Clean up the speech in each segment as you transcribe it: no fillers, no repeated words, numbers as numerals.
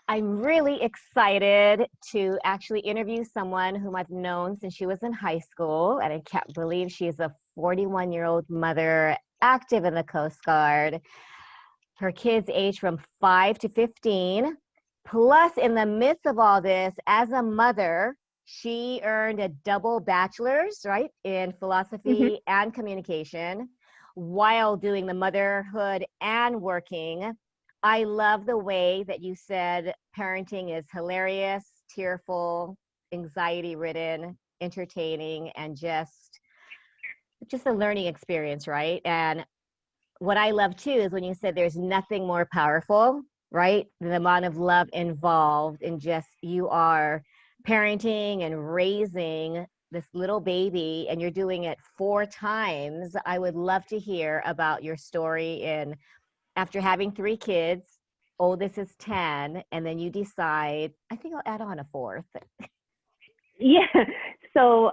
I'm really excited to actually interview someone whom I've known since she was in high school, and I can't believe she's a 41-year-old mother active in the Coast Guard. Her kids age from 5 to 15. Plus, in the midst of all this, as a mother, she earned a double bachelor's, right, in Hmm. philosophy and communication while doing the motherhood and working. I love the way that you said parenting is hilarious, tearful, anxiety-ridden, entertaining, and just a learning experience, right? And what I love too is when you said there's nothing more powerful, right? The amount of love involved in just you are parenting and raising this little baby and you're doing it 4 times. I would love to hear about your story in after having 3 kids. Oldest is 10, and then you decide, I think I'll add on a fourth. Yeah. So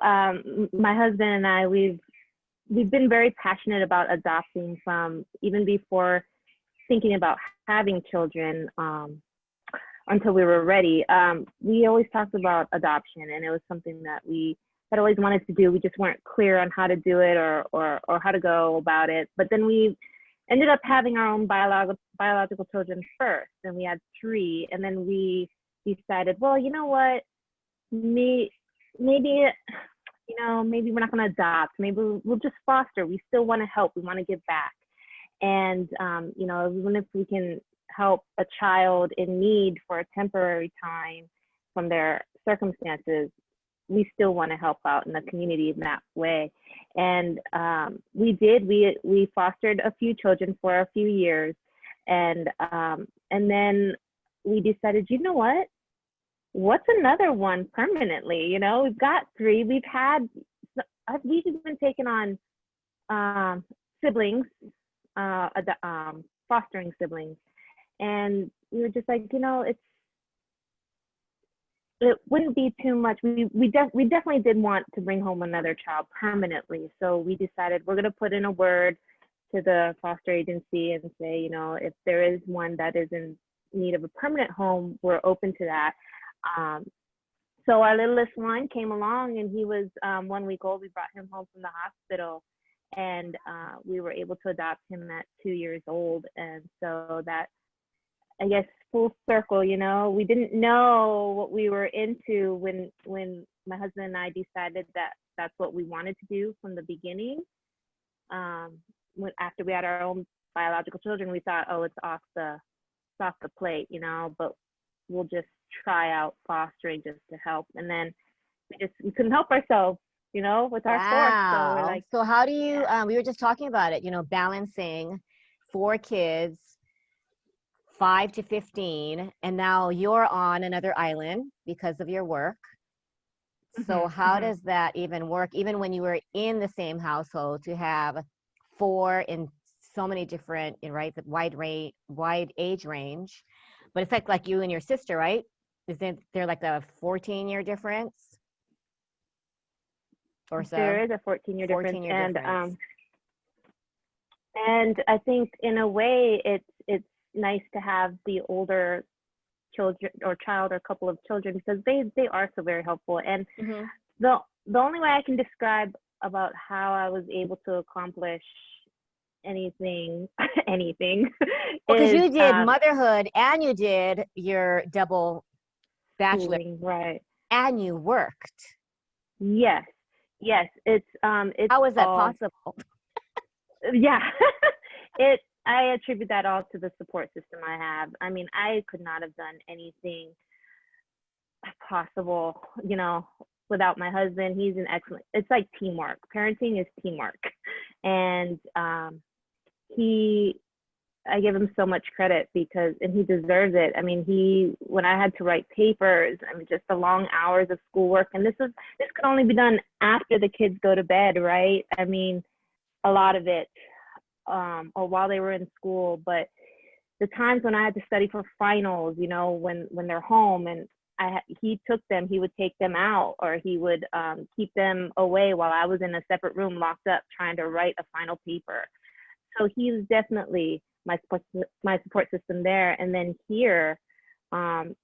my husband and I, we've been very passionate about adopting from even before thinking about having children until we were ready. We always talked about adoption, and it was something that we had always wanted to do. We just weren't clear on how to do it or how to go about it. But then we ended up having our own biological children first, and we had 3. And then we decided, well, you know what, maybe maybe we're not going to adopt. Maybe we'll just foster. We still want to help. We want to give back. And, even if we can help a child in need for a temporary time from their circumstances, we still want to help out in the community in that way. And we did. We fostered a few children for a few years, and then we decided, you know what? What's another one permanently? We've got 3. We've been taking on siblings, fostering siblings, and we were just like, it wouldn't be too much. We definitely did want to bring home another child permanently, so we decided we're going to put in a word to the foster agency and say, if there is one that is in need of a permanent home, we're open to that. So our littlest one came along, and he was 1 week old. We brought him home from the hospital, and we were able to adopt him at 2 years old. And so that, I guess, full circle, we didn't know what we were into when my husband and I decided that that's what we wanted to do from the beginning. After we had our own biological children, we thought, oh, it's off the plate, but we'll just try out fostering just to help. And then we couldn't help ourselves, with our 4th. So we're Wow. like, So how do you, yeah. we were just talking about it, balancing 4 kids, 5 to 15, and now you're on another island because of your work. So how does that even work, even when you were in the same household, to have 4 in so many different, right, the wide age range? But it's like you and your sister, right? Isn't there like a 14-year difference or so? There is a 14-year difference. 14-year difference. And I think in a way it's nice to have the older children or child or couple of children, because they are so very helpful. And the only way I can describe about how I was able to accomplish anything Because is you did motherhood and you did your double bachelor, schooling, right? and you worked. Yes, it's How is that possible? Yeah. I attribute that all to the support system I have. I mean, I could not have done anything possible, without my husband. He's an excellent, it's like teamwork. Parenting is teamwork. And I give him so much credit and he deserves it. I mean, when I had to write papers, I mean, just the long hours of schoolwork, and this could only be done after the kids go to bed, right? I mean, a lot of it, or while they were in school, but the times when I had to study for finals, when they're home, and he would take them out, or he would keep them away while I was in a separate room locked up trying to write a final paper. So he was definitely my support system there. And then here, Um,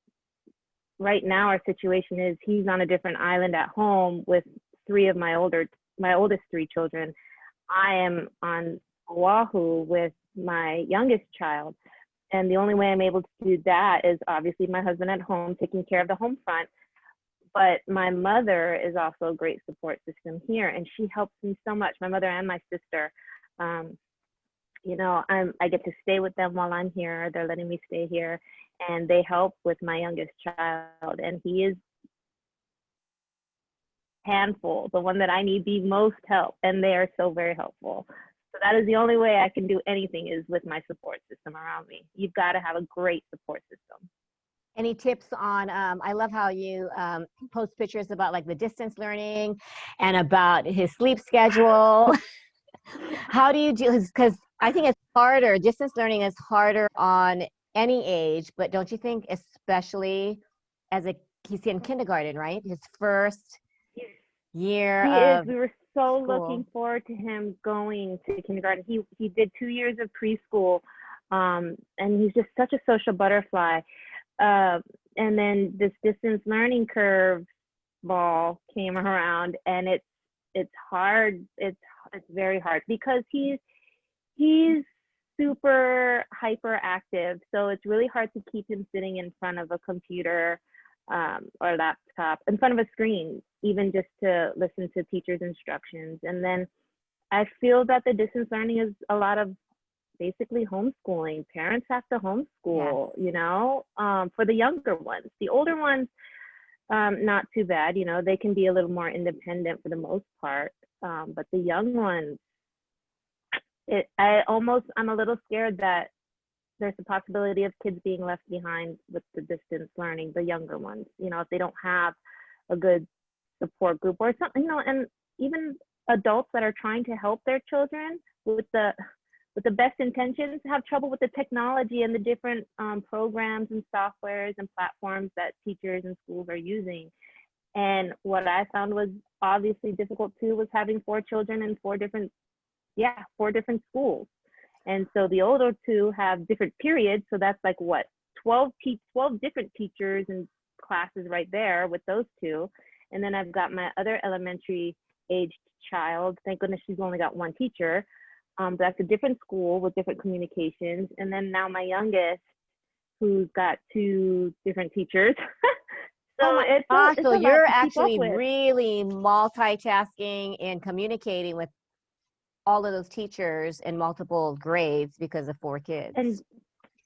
right now, our situation is he's on a different island at home with three of my oldest three children. I am on Oahu with my youngest child. And the only way I'm able to do that is obviously my husband at home taking care of the home front. But my mother is also a great support system here, and she helps me so much. My mother and my sister. Um, I get to stay with them while I'm here. They're letting me stay here, and they help with my youngest child. And he is handful, the one that I need the most help, and they are so very helpful. So that is the only way I can do anything is with my support system around me. You've got to have a great support system. Any tips on, I love how you post pictures about like the distance learning and about his sleep schedule. How do you do, because I think it's harder, distance learning is harder on any age, but don't you think especially as he's in kindergarten, right? His first year He is. of We were so looking school. forward to him going to kindergarten. He did 2 years of preschool, and he's just such a social butterfly. Uh, and then this distance learning curve ball came around, and it's hard. It's very hard because he's super hyperactive, so it's really hard to keep him sitting in front of a computer or laptop, in front of a screen, even just to listen to teachers' instructions. And then I feel that the distance learning is a lot of basically homeschooling. Parents have to Yes. homeschool, for the younger ones. The older ones, not too bad, they can be a little more independent for the most part. But the young ones, I'm a little scared that there's a possibility of kids being left behind with the distance learning, the younger ones, if they don't have a good support group or something, and even adults that are trying to help their children with the best intentions have trouble with the technology and the different programs and softwares and platforms that teachers and schools are using. And what I found was obviously difficult too was having four children in four different schools. And so the older two have different periods. So that's like what, 12 different teachers and classes right there with those two. And then I've got my other elementary aged child. Thank goodness she's only got one teacher. That's a different school with different communications. And then now my youngest, who's got two different teachers. Oh So my gosh, it's so a lot you're to keep up actually with. really multitasking and communicating with all of those teachers in multiple grades because of four And kids.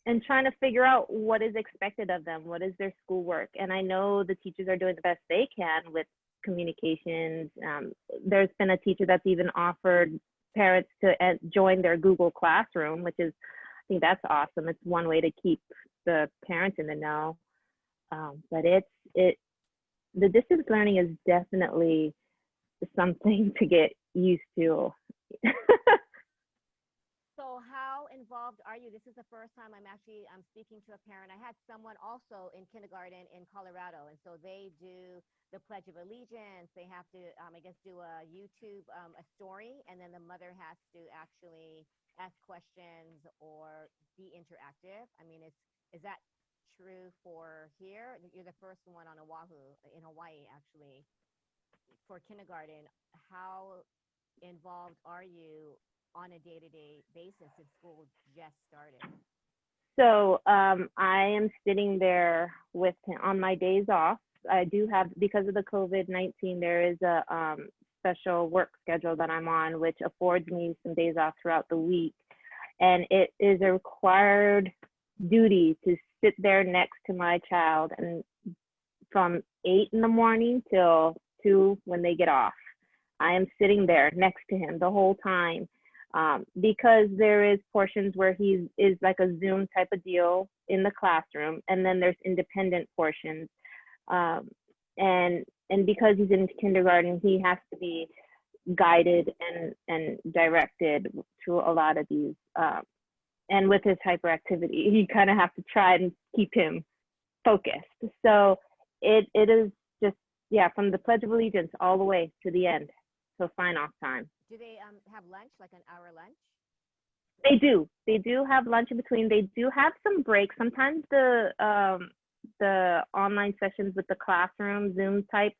and trying to figure out what is expected of them, what is their schoolwork. And I know the teachers are doing the best they can with communications. There's been a teacher that's even offered parents to join their Google Classroom, which is, I think that's awesome. It's one way to keep the parents in the know. But the distance learning is definitely something to get used to. So how involved are you? This is the first time I'm speaking to a parent. I had someone also in kindergarten in Colorado, and so they do the Pledge of Allegiance. They have to, I guess, do a YouTube a story, and then the mother has to actually ask questions or be interactive. I mean, is that true for here? You're the first one on Oahu in Hawaii, actually, for kindergarten. How involved are you on a day-to-day basis if school just started? So I am sitting there with him on my days off. I do have, because of the COVID-19, there is a special work schedule that I'm on, which affords me some days off throughout the week. And it is a required duty to sit there next to my child, and from 8 in the morning till 2 when they get off. I am sitting there next to him the whole time, because there is portions where he is like a Zoom type of deal in the classroom, and then there's independent portions. Um, and because he's in kindergarten, he has to be guided and directed through a lot of these. And with his hyperactivity, you kind of have to try and keep him focused. So it is just, yeah, from the Pledge of Allegiance all the way to the end. So sign off time. Do they have lunch, like an hour lunch? They do. They do have lunch in between. They do have some breaks. Sometimes the online sessions with the classroom Zoom type,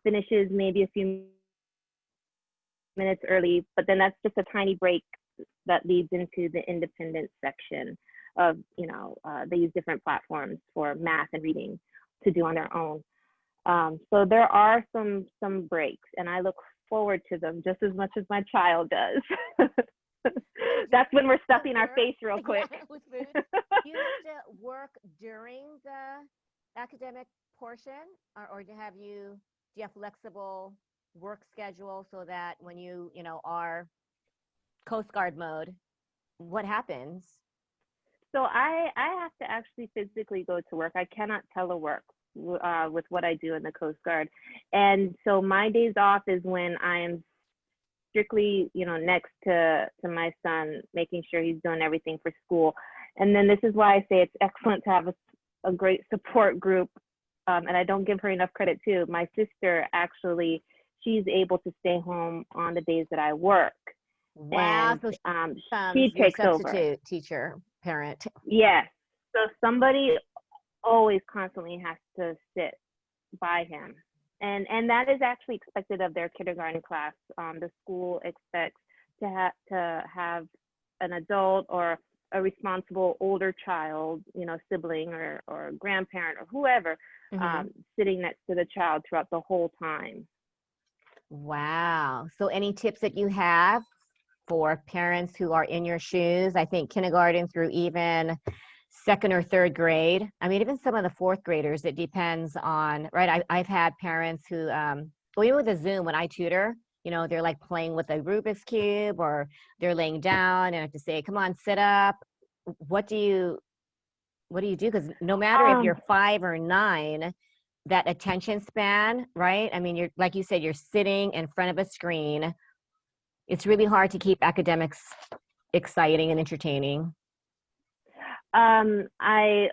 finishes maybe a few minutes early, but then that's just a tiny break that leads into the independent section of, they use different platforms for math and reading to do on their own. So there are some breaks, and I look forward to them just as much as my child does. That's when we're stuffing our face real quick. Yeah, with food. Do you have to work during the academic portion, or do you have flexible work schedule so that when you are Coast Guard mode, what happens? So I have to actually physically go to work. I cannot telework with what I do in the Coast Guard. And so my days off is when I am strictly, next to my son, making sure he's doing everything for school. And then this is why I say it's excellent to have a great support group. And I don't give her enough credit too. My sister actually, she's able to stay home on the days that I work. Wow. And So she your takes over. substitute teacher, parent. Yes. So somebody always constantly has to sit by him. And that is actually expected of their kindergarten class. The school expects to have an adult or a responsible older child, sibling or grandparent or whoever, sitting next to the child throughout the whole time. Wow. So any tips that you have for parents who are in your shoes? I think kindergarten through even second or third grade. I mean, even some of the fourth graders, it depends on, right? I've had parents who, even with the Zoom, when I tutor, they're like playing with a Rubik's Cube, or they're laying down and I have to say, come on, sit up. What do you do? Because no matter if you're 5 or 9, that attention span, right? I mean, you're, like you said, you're sitting in front of a screen. It's really hard to keep academics exciting and entertaining.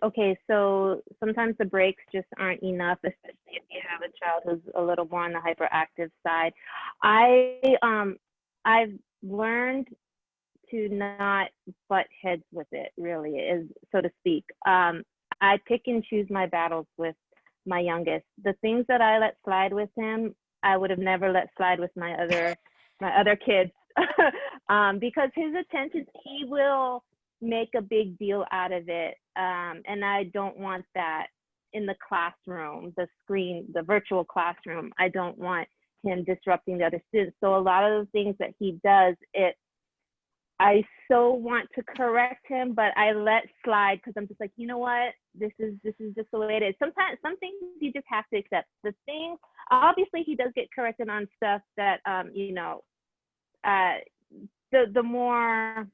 Okay, so sometimes the breaks just aren't enough, especially if you have a child who's a little more on the hyperactive side. I've learned to not butt heads with it, really, is so to speak. I pick and choose my battles with my youngest. The things that I let slide with him, I would have never let slide with my other kids, because his attention, he will make a big deal out of it, and I don't want that in the classroom, the virtual classroom. I don't want him disrupting the other students. So a lot of the things that he does, I so want to correct him, but I let slide because I'm just like, you know what? This is just the way it is. Sometimes some things you just have to accept. The things, obviously, he does get corrected on stuff that the more,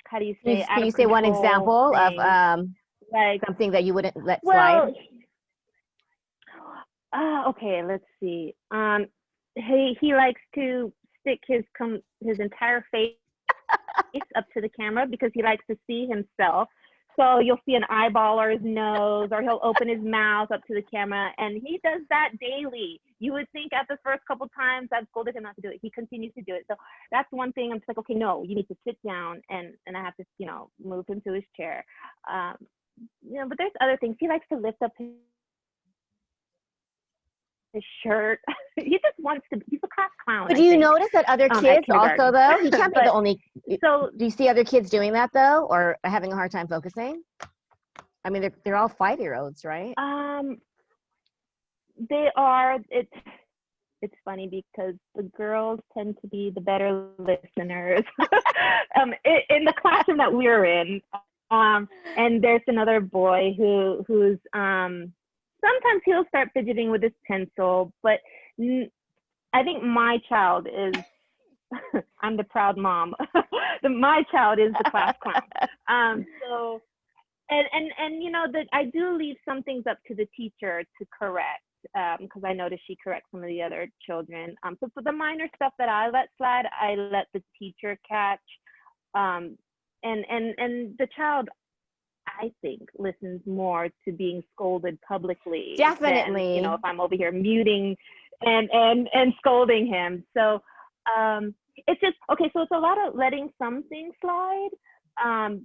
how do you say? Can you say one example things, of like something that you wouldn't let slide? Okay, let's see. He likes to stick his entire face up to the camera because he likes to see himself. So you'll see an eyeball or his nose, or he'll open his mouth up to the camera, and he does that daily. You would think at the first couple times I've scolded him not to do it. He continues to do it. So that's one thing. I'm just like, okay, no, you need to sit down, and I have to, move him to his chair. But there's other things. He likes to lift up his shirt. He just wants to. He's a class clown. But do you notice that other kids also, though? He can't be the only. So do you see other kids doing that though, or having a hard time focusing? I mean, they're all 5-year-olds, right? They are. It's funny because the girls tend to be the better listeners in the classroom that we're in. And there's another boy who's sometimes he'll start fidgeting with his pencil, but I think my child is, I'm the proud mom. My child is the class clown. So, that I do leave some things up to the teacher to correct, because I notice she corrects some of the other children. So for the minor stuff that I let slide, I let the teacher catch. And the child, I think, listens more to being scolded publicly. Definitely. Than, if I'm over here muting and scolding him. So it's just, okay, so it's a lot of letting some things slide,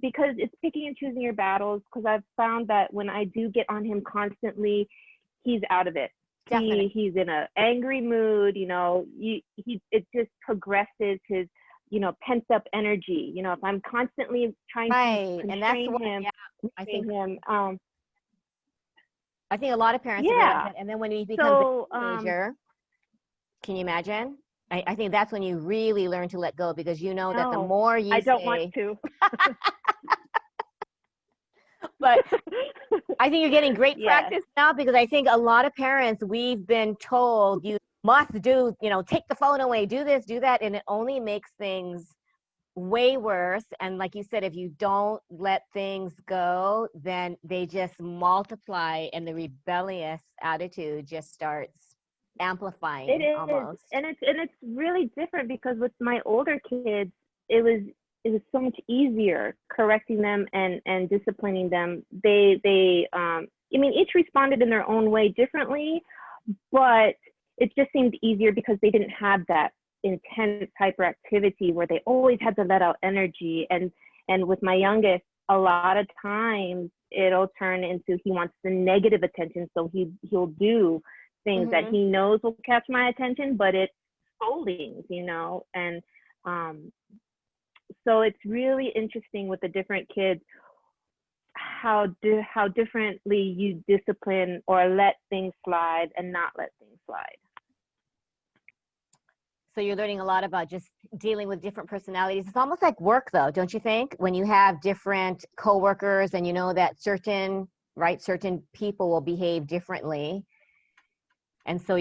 because it's picking and choosing your battles. Because I've found that when I do get on him constantly, he's out of it. Definitely. He's in an angry mood. It just progresses his pent up energy. If I'm constantly trying to Right. And that's constrain what, him, yeah, I think, him, I think a lot of parents realize yeah. that. And then when he becomes So a teenager, can you imagine? I think that's when you really learn to let go, because you know that the no, more you I don't want say, to. but I think you're getting great Yes. practice now, because I think a lot of parents, we've been told you must do, take the phone away, do this, do that. And it only makes things way worse. And like you said, if you don't let things go, then they just multiply, and the rebellious attitude just starts It amplifying is, almost. and it's really different because with my older kids, it was so much easier correcting them and disciplining them. I mean, each responded in their own way differently, but it just seemed easier because they didn't have that intense hyperactivity where they always had to let out energy. And with my youngest, a lot of times it'll turn into he wants the negative attention, so he'll do things that Mm-hmm. he knows will catch my attention, but it's scoldings. And so it's really interesting with the different kids how differently you discipline or let things slide and not let things slide. So you're learning a lot about just dealing with different personalities. It's almost like work, though, don't you think? When you have different coworkers, and you know that certain people will behave differently. And so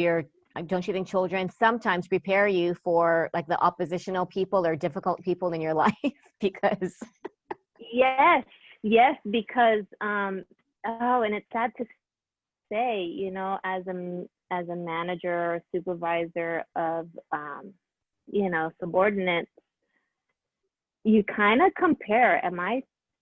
don't you think children sometimes prepare you for like the oppositional people or difficult people in your life? Because Yes, yes, because and it's sad to say, as a manager or supervisor of subordinates, you kind of compare,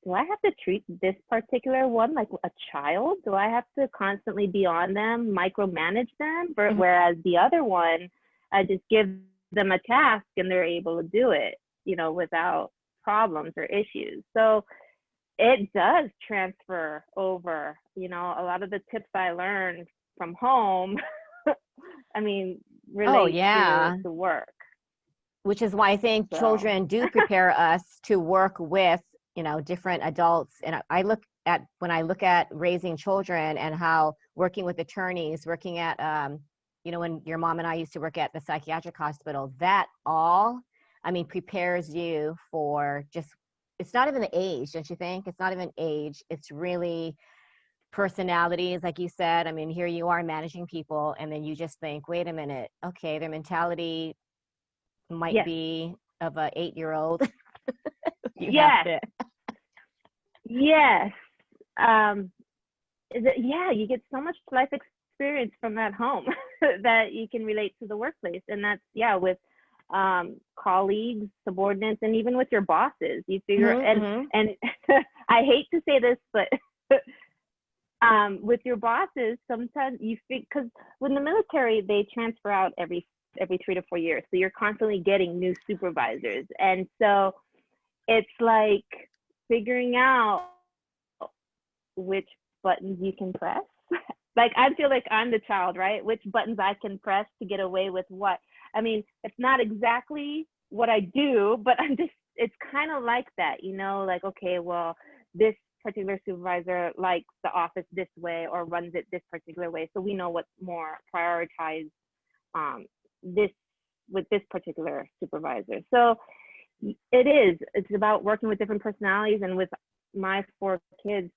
do I have to treat this particular one like a child? Do I have to constantly be on them, micromanage them? Mhm. Whereas the other one, I just give them a task and they're able to do it, without problems or issues. So it does transfer over, a lot of the tips I learned from home, I mean, Oh, relate to yeah. the work. Which is why I think So, children do prepare us to work with, different adults. And when I look at raising children and how working with attorneys, working at, when your mom and I used to work at the psychiatric hospital, that all, I mean, prepares you for just, it's not even the age, don't you think? It's not even age. It's really personalities, like you said. I mean, here you are managing people, and then you just think, wait a minute, okay, their mentality might yes, be of a 8-year-old. You have yes, to. yes. Um, yeah, you get so much life experience from that home that you can relate to the workplace. And that's, yeah, with colleagues, subordinates, and even with your bosses. You figure, Mm-hmm, mm-hmm. and I hate to say this, but with your bosses, sometimes you think, because when the military, they transfer out every 3 to 4 years, so you're constantly getting new supervisors, and so it's like figuring out which buttons you can press. Like I feel like I'm the child, right? Which buttons I can press to get away with what. I mean, it's not exactly what I do, but it's kind of like that, like, okay, well, this particular supervisor likes the office this way or runs it this particular way. So we know what's more prioritized um, this with this particular supervisor. So it's about working with different personalities. And with my 4 kids,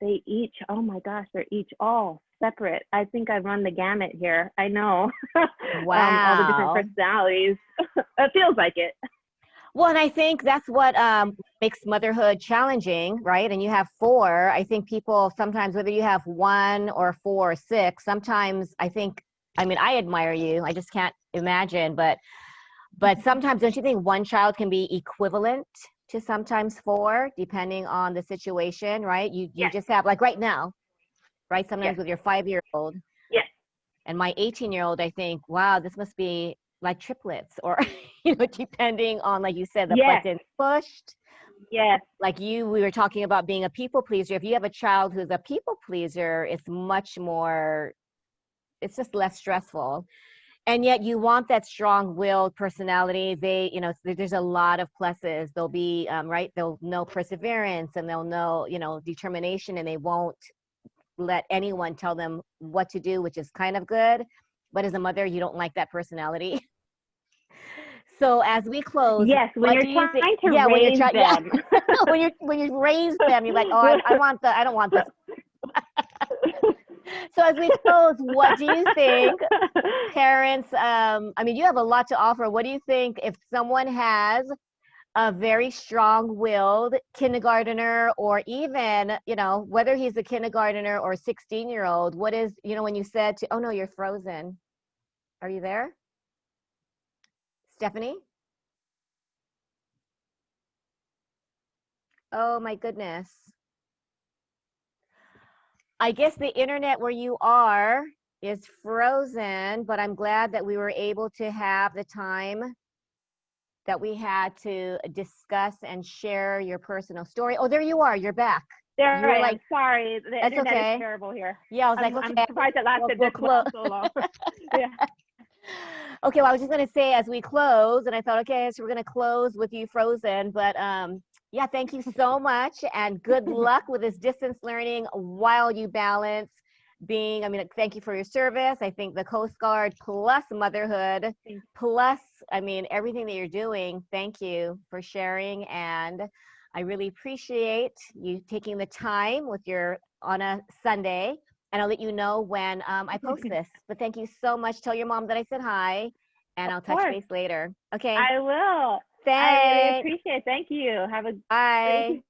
oh my gosh, they're each all separate. I think I've run the gamut here. I know. All the different Wow. personalities. It feels like it. Well, and I think that's what makes motherhood challenging, right? And you have 4. I think people sometimes, whether you have 1 or 4 or 6, sometimes I mean, I admire you. I just can't imagine, but sometimes don't you think 1 child can be equivalent to sometimes 4, depending on the situation, right? You Yes, just have, like right now, right? Sometimes yes, with your 5-year-old yes, and my 18-year-old, I think, wow, this must be like triplets, or depending on, like you said, the yes, button pushed, Yes. Like we were talking about being a people pleaser. If you have a child who's a people pleaser, it's much more, it's just less stressful. And yet you want that strong-willed personality. They, there's a lot of pluses. They'll be, right, they'll know perseverance, and they'll know, determination, and they won't let anyone tell them what to do, which is kind of good. But as a mother, you don't like that personality. So as we close, Yes, when what you're do you think? trying to Yeah, when you're raise trying, yeah, them. when you raise them, you're like, oh, I don't want this. So as we close, what do you think parents, I mean, you have a lot to offer. What do you think if someone has a very strong-willed kindergartner, or even, whether he's a kindergartner or 16-year-old, what is, when you said to, oh no, you're frozen. Are you there, Stephanie? Oh my goodness. I guess the internet where you are is frozen, but I'm glad that we were able to have the time that we had to discuss and share your personal story. Oh, there you are. You're back. There You were I am. like, Sorry, the that's internet is okay. terrible here. Yeah, I was like, I'm okay, surprised it lasted we'll this close. well so long. Yeah. Okay, well, I was just going to say as we close, and I thought, okay, so we're going to close with you frozen, but yeah, thank you so much, and good luck with this distance learning while you balance being, I mean, thank you for your service. I think the Coast Guard plus motherhood plus, I mean, everything that you're doing. Thank you for sharing, and I really appreciate you taking the time with your on a Sunday, and I'll let you know when I post this. But thank you so much. Tell your mom that I said hi, and Of I'll touch course. base later. Okay. I will. I really Thanks. appreciate it. Thank you. Have a Bye.